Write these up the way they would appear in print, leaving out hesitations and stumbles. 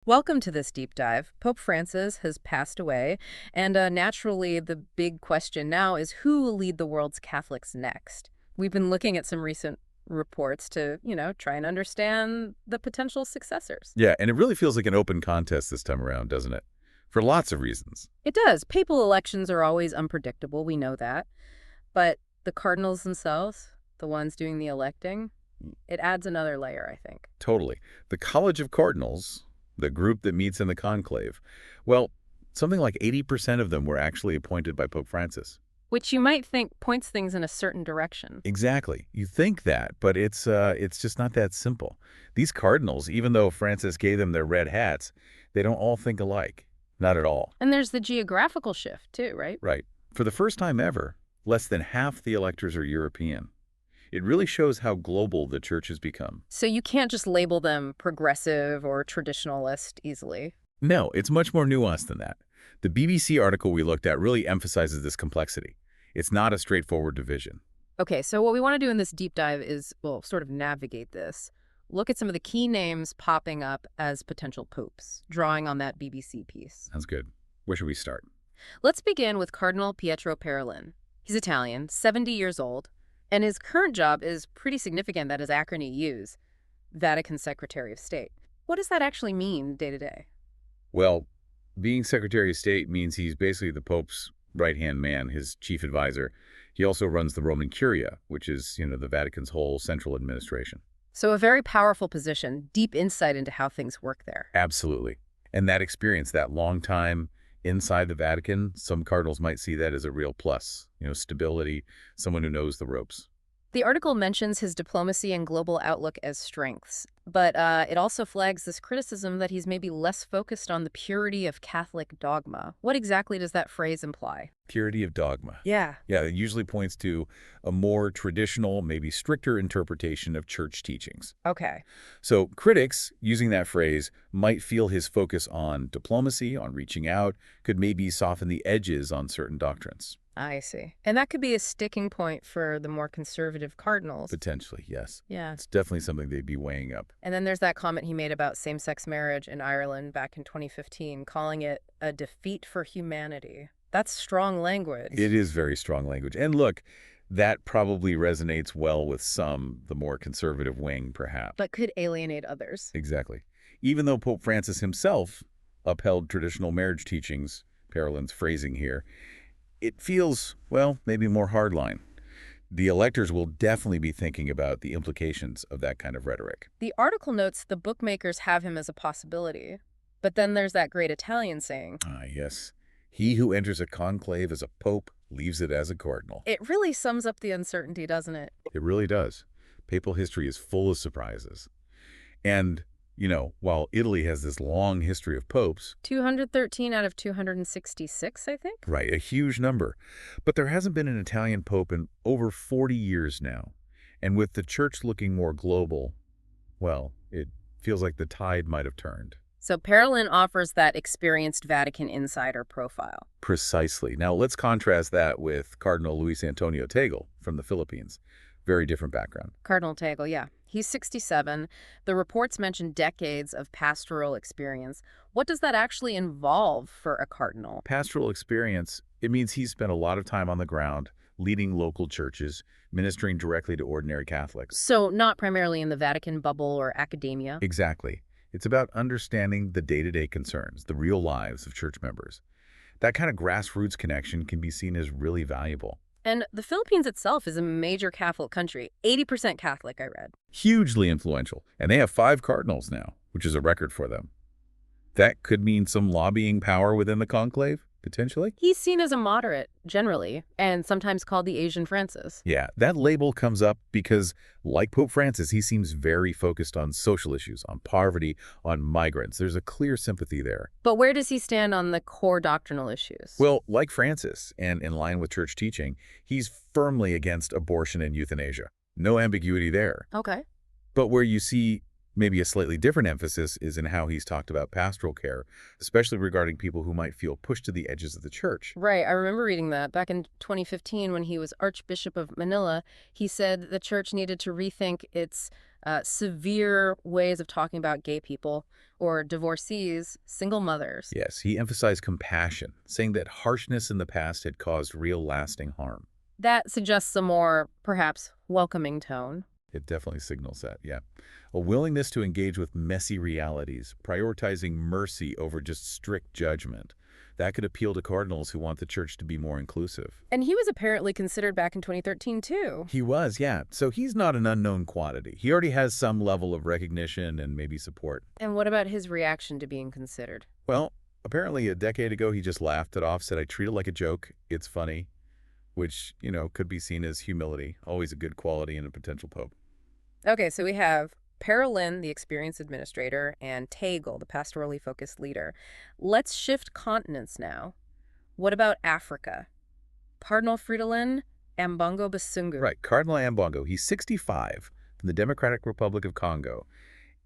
Welcome to this deep dive. Pope Francis has passed away, and naturally, the big question now is who will lead the world's Catholics next? We've been looking at some recent reports to, try and understand the potential successors. Yeah, and it really feels like an open contest this time around, doesn't it? For lots of reasons. It does. Papal elections are always unpredictable, we know that. But the cardinals themselves, the ones doing the electing, it adds another layer, I think. Totally. The College of Cardinals, the group that meets in the Conclave, well, something like 80% of them were actually appointed by Pope Francis. Which you might think points things in a certain direction. Exactly. You think that, but it's just not that simple. These cardinals, even though Francis gave them their red hats, they don't all think alike. Not at all. And there's the geographical shift, too, right? Right. For the first time ever, less than half the electors are European. It really shows how global the church has become. So you can't just label them progressive or traditionalist easily. No, it's much more nuanced than that. The BBC article we looked at really emphasizes this complexity. It's not a straightforward division. Okay, so what we want to do in this deep dive is, well, sort of navigate this. Look at some of the key names popping up as potential popes, drawing on that BBC piece. Sounds good. Where should we start? Let's begin with Cardinal Pietro Parolin. He's Italian, 70 years old, and his current job is pretty significant, that is acronym use, Vatican Secretary of State. What does that actually mean day to day? Well, being Secretary of State means he's basically the Pope's right-hand man, his chief advisor. He also runs the Roman Curia, which is, the Vatican's whole central administration. So a very powerful position, deep insight into how things work there. Absolutely. And that experience, that long time inside the Vatican, some cardinals might see that as a real plus. Stability, someone who knows the ropes. The article mentions his diplomacy and global outlook as strengths, but it also flags this criticism that he's maybe less focused on the purity of Catholic dogma. What exactly does that phrase imply? Purity of dogma. Yeah. Yeah, it usually points to a more traditional, maybe stricter interpretation of church teachings. Okay. So critics, using that phrase, might feel his focus on diplomacy, on reaching out, could maybe soften the edges on certain doctrines. I see. And that could be a sticking point for the more conservative cardinals. Potentially, yes. Yeah. It's definitely something they'd be weighing up. And then there's that comment he made about same-sex marriage in Ireland back in 2015, calling it a defeat for humanity. That's strong language. It is very strong language. And look, that probably resonates well with some, the more conservative wing, perhaps. But could alienate others. Exactly. Even though Pope Francis himself upheld traditional marriage teachings, Parolin's phrasing here, it feels, well, maybe more hardline. The electors will definitely be thinking about the implications of that kind of rhetoric. The article notes the bookmakers have him as a possibility. But then there's that great Italian saying. Ah, yes. He who enters a conclave as a pope leaves it as a cardinal. It really sums up the uncertainty, doesn't it? It really does. Papal history is full of surprises. And, while Italy has this long history of popes. 213 out of 266, I think? Right, a huge number. But there hasn't been an Italian pope in over 40 years now. And with the church looking more global, well, it feels like the tide might have turned. So Parolin offers that experienced Vatican insider profile. Precisely. Now, let's contrast that with Cardinal Luis Antonio Tagle from the Philippines. Very different background. Cardinal Tagle, yeah. He's 67. The reports mention decades of pastoral experience. What does that actually involve for a cardinal? Pastoral experience, it means he's spent a lot of time on the ground, leading local churches, ministering directly to ordinary Catholics. So not primarily in the Vatican bubble or academia? Exactly. It's about understanding the day-to-day concerns, the real lives of church members. That kind of grassroots connection can be seen as really valuable. And the Philippines itself is a major Catholic country, 80% Catholic, I read. Hugely influential. And they have 5 cardinals now, which is a record for them. That could mean some lobbying power within the conclave, potentially. He's seen as a moderate, generally, and sometimes called the Asian Francis. Yeah, that label comes up because, like Pope Francis, he seems very focused on social issues, on poverty, on migrants. There's a clear sympathy there. But where does he stand on the core doctrinal issues? Well, like Francis, and in line with church teaching, he's firmly against abortion and euthanasia. No ambiguity there. Okay. But where you see maybe a slightly different emphasis is in how he's talked about pastoral care, especially regarding people who might feel pushed to the edges of the church. Right. I remember reading that. Back in 2015, when he was Archbishop of Manila, he said the church needed to rethink its severe ways of talking about gay people, or divorcees, single mothers. Yes, he emphasized compassion, saying that harshness in the past had caused real lasting harm. That suggests a more, perhaps, welcoming tone. It definitely signals that, yeah. A willingness to engage with messy realities, prioritizing mercy over just strict judgment. That could appeal to cardinals who want the church to be more inclusive. And he was apparently considered back in 2013, too. He was, yeah. So he's not an unknown quantity. He already has some level of recognition and maybe support. And what about his reaction to being considered? Well, apparently a decade ago he just laughed it off, said, "I treat it like a joke. It's funny," which, could be seen as humility, always a good quality in a potential pope. Okay, so we have Parolin, the experienced administrator, and Tagle, the pastorally focused leader. Let's shift continents now. What about Africa? Cardinal Fridolin Ambongo Basungu. Right, Cardinal Ambongo, he's 65 from the Democratic Republic of Congo,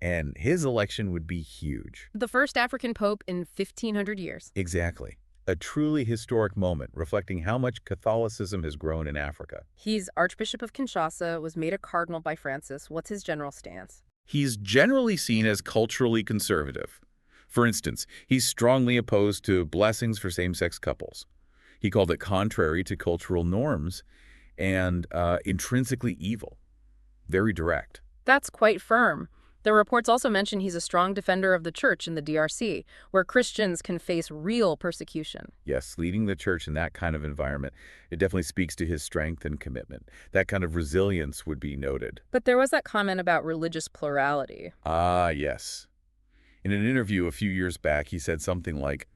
and his election would be huge. The first African pope in 1,500 years. Exactly. A truly historic moment, reflecting how much Catholicism has grown in Africa. He's Archbishop of Kinshasa, was made a cardinal by Francis. What's his general stance? He's generally seen as culturally conservative. For instance, he's strongly opposed to blessings for same-sex couples. He called it contrary to cultural norms and intrinsically evil. Very direct. That's quite firm. The reports also mention he's a strong defender of the church in the DRC, where Christians can face real persecution. Yes, leading the church in that kind of environment, it definitely speaks to his strength and commitment. That kind of resilience would be noted. But there was that comment about religious plurality. Ah, yes. In an interview a few years back, he said something like,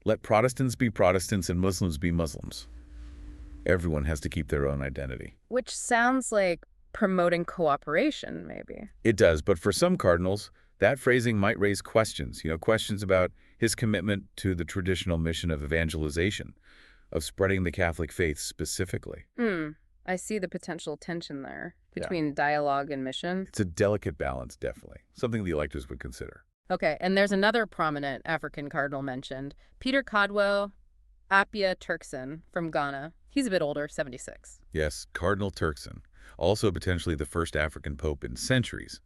"Let Protestants be Protestants and Muslims be Muslims. Everyone has to keep their own identity." Which sounds like promoting cooperation, maybe. It does, but for some cardinals, that phrasing might raise questions. Questions about his commitment to the traditional mission of evangelization, of spreading the Catholic faith specifically. I see the potential tension there between dialogue and mission. It's a delicate balance, definitely. Something the electors would consider. Okay, and there's another prominent African cardinal mentioned, Peter Codwell Apia Turkson from Ghana. He's a bit older, 76. Yes, Cardinal Turkson, also potentially the first African pope in centuries.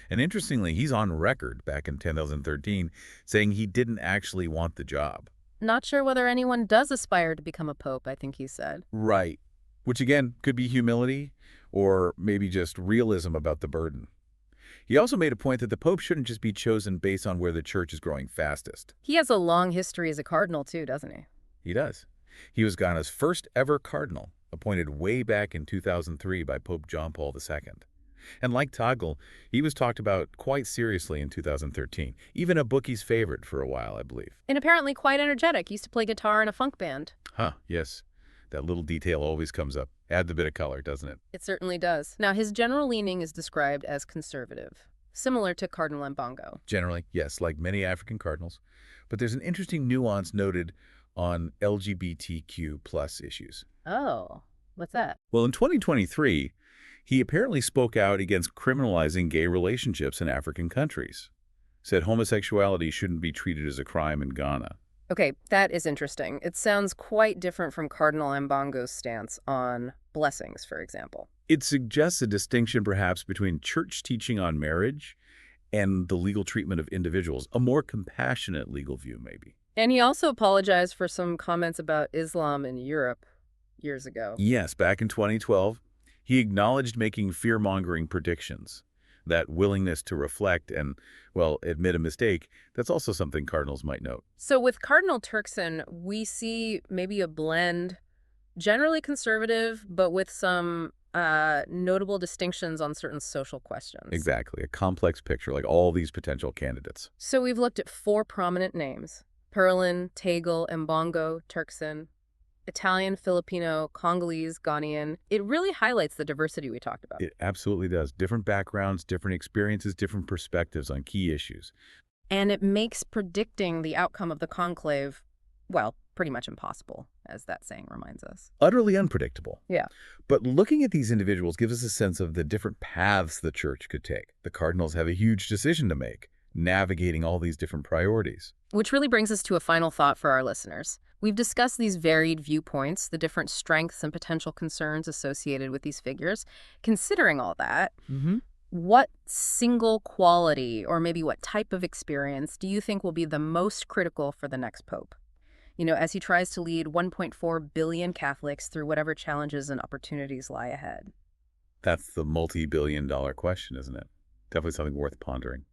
And interestingly, he's on record back in 2013 saying he didn't actually want the job. Not sure whether anyone does aspire to become a pope, I think he said. Right. Which again, could be humility or maybe just realism about the burden. He also made a point that the pope shouldn't just be chosen based on where the church is growing fastest. He has a long history as a cardinal too, doesn't he? He does. He was Ghana's first ever cardinal, appointed way back in 2003 by Pope John Paul II. And like Tagle, he was talked about quite seriously in 2013, even a bookie's favorite for a while, I believe. And apparently quite energetic. He used to play guitar in a funk band. Yes. That little detail always comes up. Adds a bit of color, doesn't it? It certainly does. Now, his general leaning is described as conservative, similar to Cardinal Mbongo. Generally, yes, like many African cardinals. But there's an interesting nuance noted on LGBTQ plus issues. Oh, what's that? Well, in 2023, he apparently spoke out against criminalizing gay relationships in African countries. Said homosexuality shouldn't be treated as a crime in Ghana. Okay, that is interesting. It sounds quite different from Cardinal Mbongo's stance on blessings, for example. It suggests a distinction perhaps between church teaching on marriage and the legal treatment of individuals, a more compassionate legal view maybe. And he also apologized for some comments about Islam in Europe years ago. Yes, back in 2012, he acknowledged making fear-mongering predictions. That willingness to reflect and, well, admit a mistake, that's also something cardinals might note. So with Cardinal Turkson, we see maybe a blend, generally conservative, but with some notable distinctions on certain social questions. Exactly, a complex picture like all these potential candidates. So we've looked at 4 prominent names: Parolin, Tagle, Mbongo, Turkson. Italian, Filipino, Congolese, Ghanaian. It really highlights the diversity we talked about. It absolutely does. Different backgrounds, different experiences, different perspectives on key issues. And it makes predicting the outcome of the conclave, well, pretty much impossible, as that saying reminds us. Utterly unpredictable. Yeah. But looking at these individuals gives us a sense of the different paths the church could take. The cardinals have a huge decision to make, navigating all these different priorities. Which really brings us to a final thought for our listeners. We've discussed these varied viewpoints, the different strengths and potential concerns associated with these figures. Considering all that, What single quality or maybe what type of experience do you think will be the most critical for the next pope? As he tries to lead 1.4 billion Catholics through whatever challenges and opportunities lie ahead. That's the multi-billion-dollar question, isn't it? Definitely something worth pondering.